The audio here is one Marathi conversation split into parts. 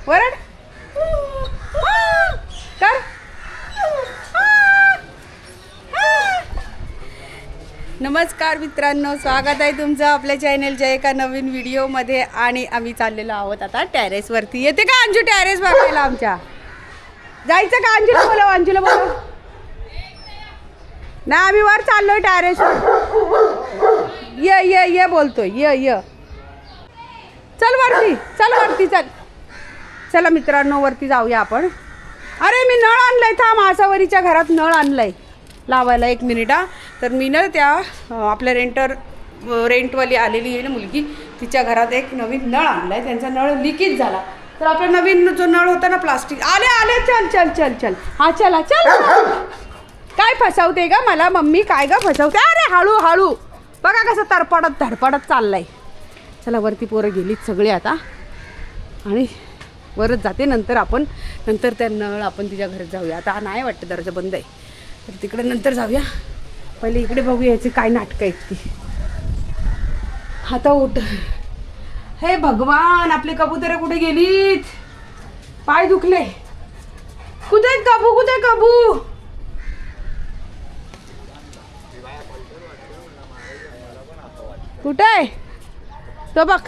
वरड कर. नमस्कार मित्रांनो, स्वागत आहे तुमचं आपल्या चॅनलच्या एका नवीन व्हिडिओमध्ये. आणि आम्ही चाललेलो आहोत आता टेरेसवरती. येते का अंजू टेरेस बघायला आमच्या? जायचं का? अंजूला बोलव, अंजूला बोलव ना. आम्ही वर चाललोय टेरेसवर. ये ये ये बोलतोय, ये ये. चल वरती, चल वरती, चल. चला मित्रांनो, वरती जाऊया आपण. अरे मी नळ आणलाय, थांब. आसावरीच्या घरात नळ आणलाय लावायला. 1 मिनिट हा. तर मी ना त्या आपल्या रेंटवाली आलेली आहे ना मुलगी, तिच्या घरात एक नवीन नळ आणलाय. त्यांचा नळ लिकेज झाला. तर आपला नवीन जो नळ होता ना प्लास्टिक, आले आले. चल चल चल चल. हा चला चल. काय फसवते का मला मम्मी? काय ग फसवते? अरे हळू हळू. बघा कसं तरपडत धडपडत चाललाय. चला वरती पोरं गेलीत सगळे आता, आणि वरच जाते. नंतर त्या नळ आपण तिच्या घरात जाऊया. आता नाही वाटतं दरवाजा बंद आहे, तर तिकडे नंतर जाऊया. पहिले इकडे बघूया याचे काय नाटकं आहेत ती. आता उठ. हे भगवान, आपले कबुतर कुठे गेलीत? पाय दुखले. कुठे कबू? कुठे कबू? कुठे आहे तो? बघ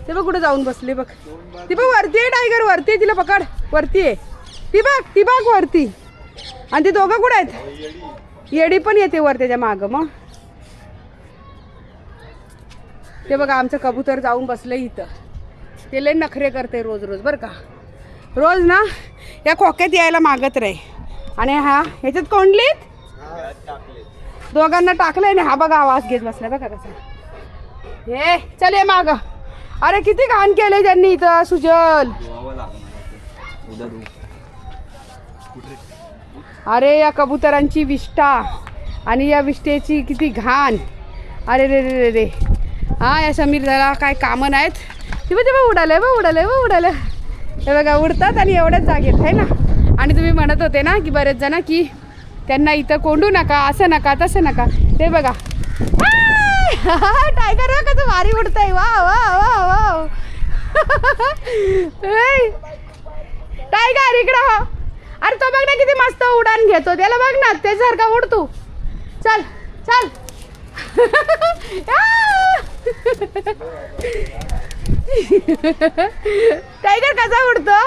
ते बघ कुठे जाऊन बसले. बघ ती बघ वरती आहे. टायगर वरती आहे, तिला पकड. वरती आहे ती बघ वरती. आणि ते दोघं कुठे आहेत? येडी पण येते वर त्याच्या मागं. मग ते बघा आमचं कबूतर जाऊन बसलं इथं. ते लय नखरे करते रोज रोज बरं का. रोज ना या खोक्यात यायला मागत राही. आणि हा ह्याच्यात कोंडलीत दोघांना टाकलंय ना. हा बघा आवाज घेत बसलाय बघा कसा. हे चल ये माग. अरे किती घाण केलंय त्यांनी इथं. सुजल, अरे या कबुतरांची विष्ठा आणि या विष्ठेची किती घाण. अरे रे रे रे रे. हा या समीरला काय कामं नाहीत. तेव्हा उडालंय उडालंय. हे बघा उडतात आणि एवढ्याच जागेत आहे ना. आणि तुम्ही म्हणत होते ना की बरेच जण की त्यांना इथं कोंडू नका, असं नका तसं नका. ते बघा टायगर कसं भारी उडतंय. वा वा वा वा. टायगर इकडं हो. अरे तो बघ ना किती मस्त उडान घेतो. त्याला बघ ना त्याच्यासारखा उडतो. चल चल. टायगर कसा उडतो?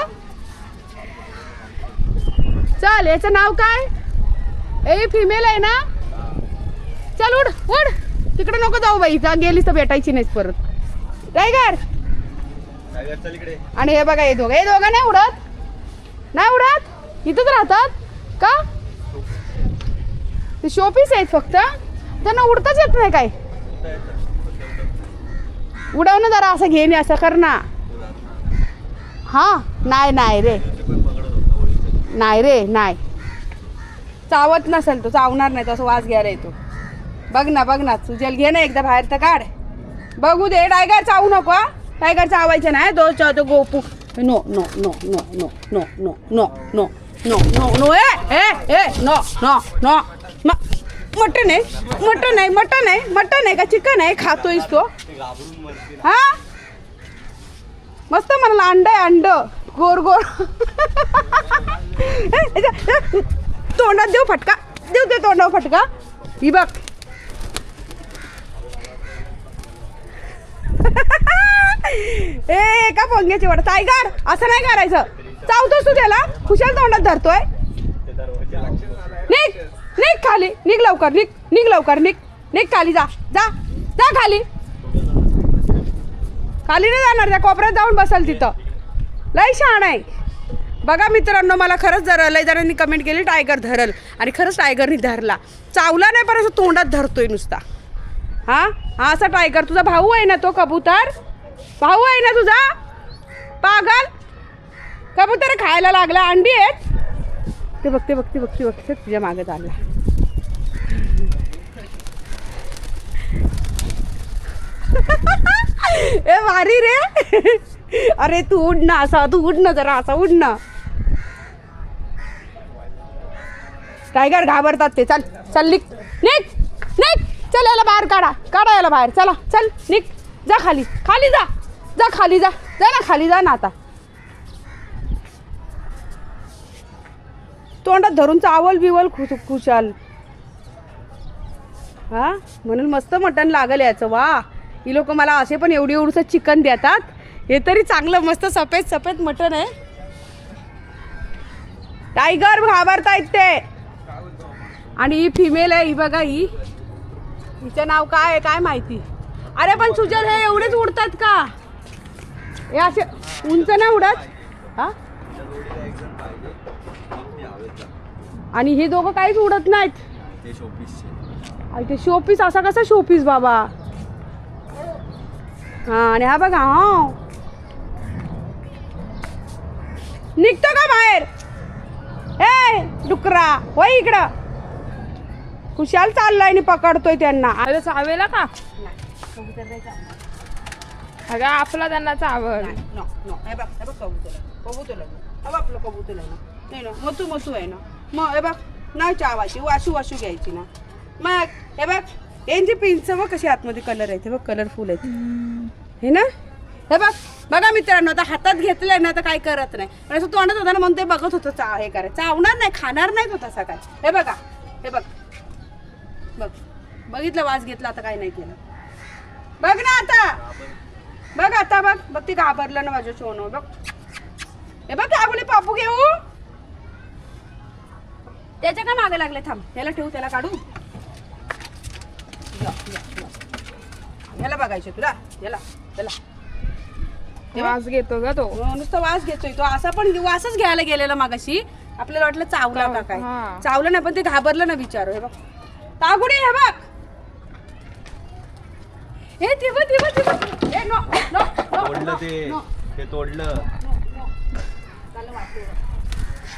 चल याचं नाव काय? ए फिमेल आहे ना. चल उड उड. तिकडे नको जाऊ बाई, जा गेलीस तर भेटायची नाहीस परत. टायगर चल इकडे. आणि हे बघा हे दोघं नाही उडत इथंच राहतात का? ते शोपीस आहेत फक्त, त्यांना उडताच येत नाही काय? उडवणं जरा असं घेणे, असं कर ना. हा नाही रे नाही. चावत नसेल तो, चावणार नाही तो, असं वास घ्यायला येतो. बघ ना सुजल घे ना एकदा बाहेर तर काढ. बघू दे. टायगर चावू नको. टायगर चावायचं नाही. तो Gopu. No no no no no no no no no no no no. ए नो नो नो. मटन आहे का चिकन आहे? खातोयस तो? हा मस्त म्हणला. अंड गोर गोर. तोंडात देऊ फटका. देऊ तोंडावर फटका. ही बघ. ए का पोंग्याची वाट. टायगर असं नाही करायचं. चावतोस तू त्याला. खुशाल तोंडात धरतोय. निघ खाली. निघ लवकर. निघ खाली. जा खाली. खाली नाही जाणार. त्या कोपऱ्यात जाऊन बसल तिथं. लय शहाणा आहे. बघा मित्रांनो, मला खरंच लय जणांनी कमेंट केली टायगर धरल, आणि खरंच टायगरनी धरला. चावला नाही पण असं तोंडात धरतोय नुसता. हा असा टायगर. तुझा भाऊ आहे ना तो कबूतर? भाऊ आहे ना तुझा? पागल. कबूतर खायला लागला. अंडी आहेत. ते बघते तुझ्या मागे चालला. ए भारी रे. अरे तू उड ना असा. जरा असा उड ना. टायगर घाबरतात ते. चल निघ. चल याला बाहेर काढा याला बाहेर. चला चल निघ. जा खाली जा. जा ना खाली जा ना आता. तोंडात धरून चावल बिवल खुशाल. हा म्हणून मस्त मटण लागल याचं. वा ही लोक मला असे पण एवढी एवढंसं चिकन देतात. हे तरी चांगलं मस्त सफेद सफेद मटण आहे. टायगर घाबरतायत ते. आणि ही फिमेल आहे, ही बघा ही, हिचं नाव काय आहे काय माहिती. अरे पण सुजल हे एवढेच उडतात का? हे असे उंच नाही उडत. हा आणि हे दोघं काहीच उडत नाहीत. ते शोपीस. असा कसा शोपीस बाबा. हा आणि हा बघा हा निघतो का बाहेर. ए डुकरा होय इकडं. खुशाल चाललाय आणि पकडतोय त्यांना. अरे चावेला का? अगं आपला त्यांना चावल. कबूतर नाही ना मोतू मोतू आहे ना. मग हे बघ नाही चावायची, वाशू वाशू घ्यायची ना. मग हे बघ यांची पिंच बघ कशी आतमध्ये कलर आहे. बघ कलरफुल आहेत हे ना. हे बघ बघा मित्रांनो, आता हातात घेतलंय ना तर काय करत नाही. पण असं तोंडात होता ना म्हणून ते बघत होतं हे करायचं. चावणार नाही, खाणार नाही तो तसा काय. हे बघा हे बघ बघ बघितलं वास घेतला. आता काय नाही केलं. बघ ना आता बघ. आता बघ बघ ती घाबरलं ना माझ्या सोनं. बघ हे बघ काय बोले पापू घेऊ. त्याच्या का मागे लागले. थांब त्याला ठेवू, त्याला काढू. याला बघायचं तुला. याला त्याला वास घेतो ग तो. नुसतं वास घेतोय तो. असा पण वासच घ्यायला गेलेला मागाशी. आपल्याला वाटलं चावला का काय. चावलं नाही पण ते घाबरलं ना बिचारो. हे बघ तागुडी. हे बघ हे तिब तिब तिब. हे नो नो तोडलं ते तोडलं.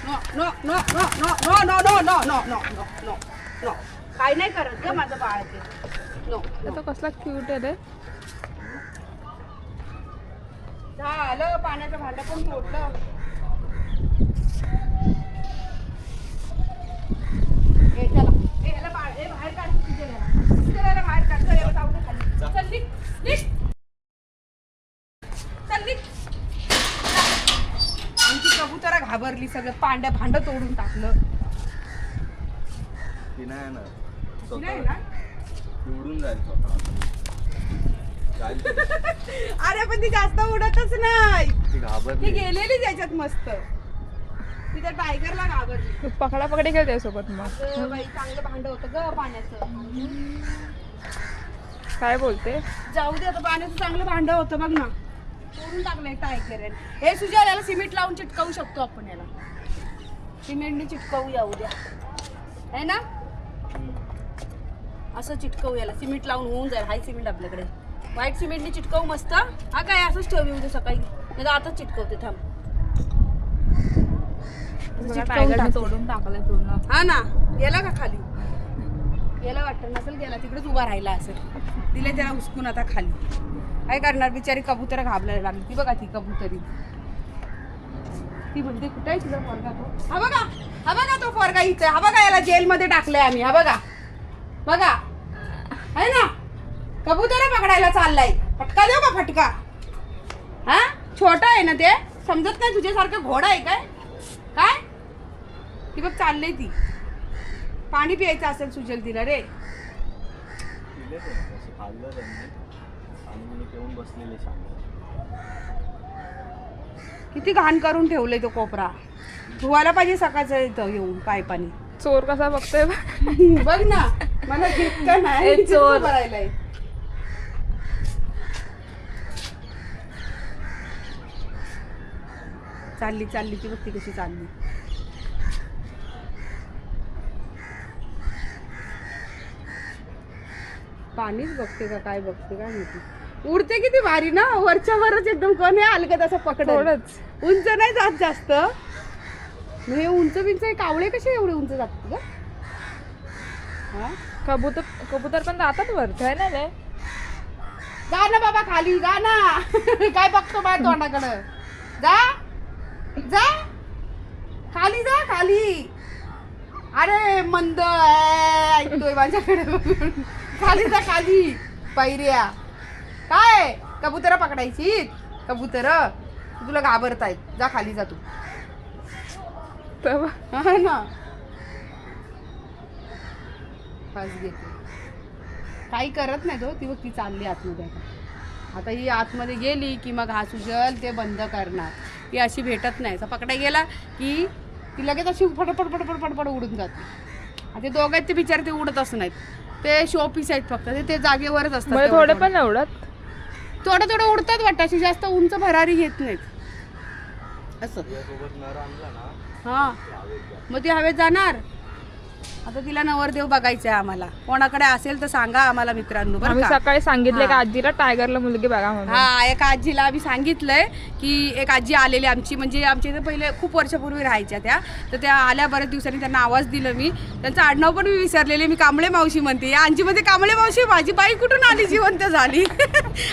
No no no no no no no no no no no no no काय नाही करत ग माझं बाळ ते. नो तो कसला क्यूट आहे रे. झालं पाण्याचं भांडं पण तोडलं. हे चला हे याला बाहेर काढ. त्याला बाहेर काढ. याला जाऊ दे खाली. चल निघ निघ चल निघ. आमची कबुतरा घाबरली. सगळं भांडं तोडून टाकलं. ती नाही ना नाही ना उडून जाईल स्वतः. अरे पण ती जास्त उडतच नाही. ती घाबरली. ती गेलेली त्याच्यात मस्त. ती त्या टायगरला घाबरली. तू पकडा पकडी खेळते सोबत मग. बाई चांगलं भांड होतं ग पाण्याचं. काय बोलते. जाऊ दे आता. पाण्याचं चांगलं भांड होतं बघ ना. तोडून टाकलंय टायगर. हे सुजल याला सिमेंट लावून चिटकावू शकतो आपण. याला सिमेंटने चिटकावू या उद्या आहे ना. असं चिटकावू याला. सिमेंट लावून होऊन जाईल. हाय सिमेंट आपल्याकडे. व्हाईट सिमेंटने चिटकावू मस्त. हा काय असंच ठेवू उद्या सकाळी. नाही आताच चिटकवते. थांब तोडून टाकलंय पूर्ण. हा ना. गेला का खाली. गेला वाटतं नसेल गेला. तिकडेच उभा राहिला असेल. दिले त्याला उचकून आता खाली. काय करणार बिचारी. कबुतर घाबरायला लागली. ती बघा ती कबुतरी. ती म्हणते कुठे आहे तुझा पोरगा तो. हा बघा तो पोरगा इथे. हा बघा याला जेलमध्ये टाकलंय आम्ही. हा बघा बघा आहे ना. कबुतर पकडायला चाललाय. फटका देऊ का फटका. हा छोटा आहे ना ते. समजत नाही तुझ्यासारखं घोडा आहे काय काय. ती बघ चाललंय. ती पाणी प्यायचं असेल सुजल तिला रे. खाल्लं त्यांनी आणि पिऊन बसलेले शांत. किती घाण करून ठेवलंय तो कोपरा. धुवायला पाहिजे सकाळचं इथं येऊन पाय पाणी. चोर कसा बघतोय बघ ना. मला घेतका नाही. चोर भरायलाय. चालली चालली ती बघ ती कशी चालली. पाणीच बघते का काय बघते काय माहिती. उडते किती भारी ना. वरच्या वरच एकदम कोणी अलगत असं पकडच. उंच नाही जात जास्त. हे उंच बिंच कावळे कसे एवढे उंच जातात ग. कबूतर पण जातात वरती आहे ना रे. जा ना बाबा खाली जा ना. काय बघतो बाय तोंडाकडं. जा जा खाली जा खाली. अरे मंद ऐकतोय माझ्याकडे बघून. खाली जा खाली. पैऱ्या काय कबुतर पकडायची. कबुतर तुला घाबरतायत. जा खाली जा तू. तेव्हा हा ना. फास्ट घेते. काही करत नाही तो, ती बघ ती चालली आतमध्ये आता ही आतमध्ये गेली की मग हा सुजल ते बंद करणार. ती अशी भेटत नाही, असं पकडा गेला की ती लगेच अशी फटफट फटफट फटफट उडून जाते. आता ते दोघं आहेत ते बिचारे ते उडतच नाहीत, ते शो पीस आहेत फक्त, ते जागेवरच असतात. म्हणजे थोडे पण नाही उडत, थोडं थोडं उडतात वाटतं, अशी जास्त उंच भरारी घेत नाहीत असं. सोबत नर आणला ना हां मग ती हवेत जाणार. आता तिला नवरदेव बघायचं आहे आम्हाला, कोणाकडे असेल तर सांगा आम्हाला मित्रांनो बरं आम्ही का. सकाळी सांगितले का हा. आजीला टायगरला मुलगी बघा म्हणून. हा एका आजीला आम्ही सांगितलंय की एक आजी आलेली आमची, म्हणजे आमच्या इथे पहिले खूप वर्षापूर्वी राहायच्या त्या, तर त्या आल्या बऱ्याच दिवसांनी, त्यांना आवाज दिलं मी, त्यांचं आडनाव पण मी विसरलेले, मी कांबळे मावशी म्हणते. या अंजीमध्ये कांबळे मावशी, माझी बाई कुठून आली जिवंत झाली.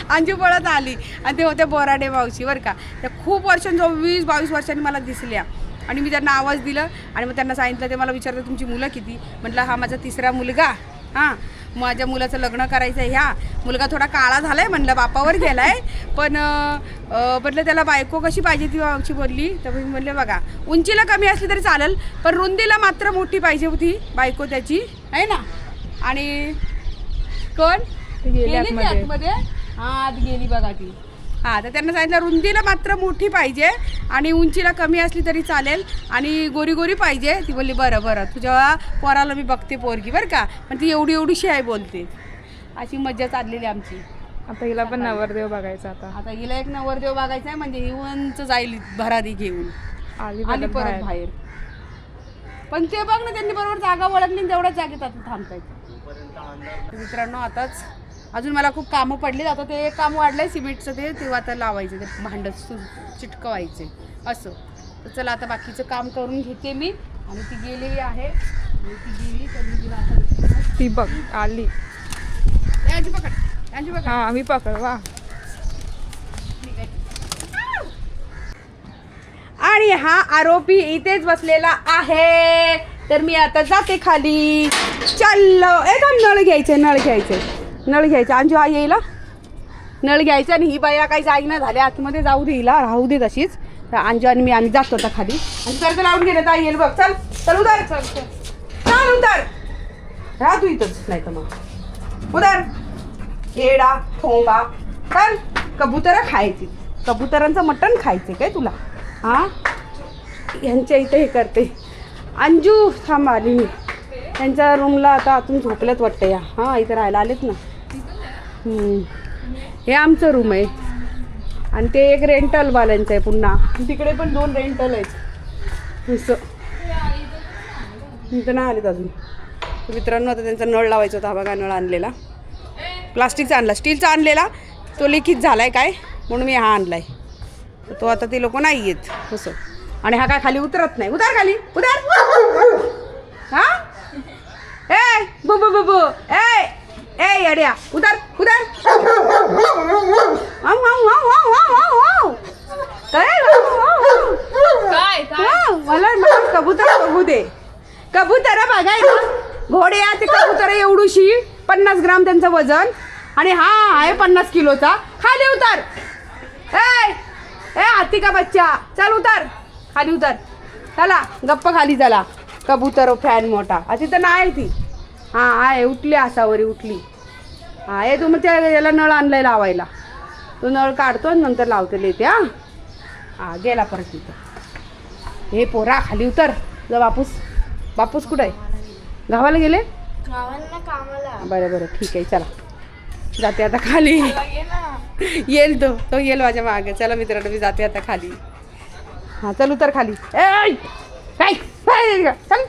अंजू पळत आली आणि ते होते बोराडे मावशी बरं का. त्या खूप वर्षांजवळ 20-22 वर्षांनी मला दिसल्या आणि मी त्यांना आवाज दिलं आणि मग त्यांना सांगितलं. ते मला विचारलं तुमची मुलं किती, म्हटलं हा माझा 3रा मुलगा, हां माझ्या मुलाचं लग्न करायचं आहे. ह्या मुलगा थोडा काळा झाला आहे, म्हणलं बापावर गेला आहे, पण म्हटलं त्याला बायको कशी पाहिजे ती आमची बोलली. तर मी म्हणले बघा उंचीला कमी असली तरी चालेल, पण रुंदीला मात्र मोठी पाहिजे होती बायको त्याची, आहे ना. आणि कोण ती गेली गेली ती आतमध्ये. आतमध्ये, हां आत गेली बघा ती. हां तर त्यांना सांगितलं रुंदीला मात्र मोठी पाहिजे आणि उंचीला कमी असली तरी चालेल आणि गोरी गोरी पाहिजे. ती बोलली बरं बरं तुझ्या पोराला मी बघते पोरगी बरं का, पण ती एवढी एवढीशी आहे बोलते. अशी मज्जा चाललेली आमची. आता हिला पण नवरदेव बघायचा. आता हिला एक नवरदेव बघायचा आहे, म्हणजे ही उंच जाईल भरारी घेऊन आली आली परत परत बाहेर. बाहेर. पण ते बघ ना त्यांनी बरोबर जागा ओळखली आणि तेवढ्याच जागेत आता थांबतायत. तोपर्यंत अंधार मित्रांनो आताच अजून मला खूप कामं पडली. आता ते एक काम वाढलंय सिमेंटचं, तेव्हा आता लावायचं, ते भांडं चिटकवायचे असं. तर चला आता बाकीचं काम करून घेते मी. आणि ती गेलेली आहे, आणि ती गेली तर मी तिला आता ती बघ आली. यांची पकड, यांची पकड. हा आम्ही पकड वा. आणि हा आरोपी इथेच बसलेला आहे. तर मी आता जाते खाली. चाललो नळ घ्यायचे, नळ घ्यायचे, नळ घ्यायचे. अंजू आई येईल, नळ घ्यायचं. आणि ही बाया काही जाईना झाल्या आतमध्ये, जाऊ दे हिला, राहू दे तशीच. तर अंजू आणि आम्ही जातो आता खाली. आणि कर्ज लावून गेले तर आई येईल बघ. चल चल उतर, चल उतर, राहा तू इथंच, नाही तर मग उतर. येडा ठोंबा, चल. कबुतरं खायची, कबुतरांचं मटण खायचे काय तुला? हां यांच्या इथे हे करते. अंजू थांब आली मी. त्यांच्या रूमला आता आतून झोपल्यात वाटतं या. हां इथं राहायला आलेत ना. हे आमचं रूम आहे आणि ते एक रेंटलवाल्यांचं आहे पुन्हा. तिकडे पण 2 रेंटल आहेत असं. इथं नाही आलेत अजून. मित्रांनो आता त्यांचा नळ लावायचा होता. हा बघा नळ आणलेला, प्लास्टिकचा आणला, स्टीलचा आणलेला, तो लिखित झाला आहे काय म्हणून मी हा आणला आहे. तो आता ते लोक नाही येत असं. आणि हा काय खाली उतरत नाही. उतर खाली, उतर. हां ए बु बु बु बु ए ए येड्या उतर उतर. मला कबूतर बघू दे. कबूतर बघायला घोडे ते कबूतर एवढूशी 50 ग्राम त्यांचं वजन आणि हा आहे 50 किलोचा. खाली उतर. ए ए हाती का बच्चा, चल उतर खाली उतर. चला गप्प खाली चला. कबूतर फॅन मोठा तिथं नाही ती. हां आहे उठली, असावरी उठली. हां हे तू मग त्या याला नळ आणलाय लावायला. तो नळ काढतो आणि नंतर लावते येते. हां हां गेला परत तिथं. हे पोरा खाली उतर. जा बापूस, बापूस कुठं आहे? गावाला गेले? बरं बरं ठीक आहे चला. जाते आता खाली. येईल तो येईल माझ्या मागे. चला मित्रांनो मी जाते आता खाली. हां चल उतर खाली. ए चल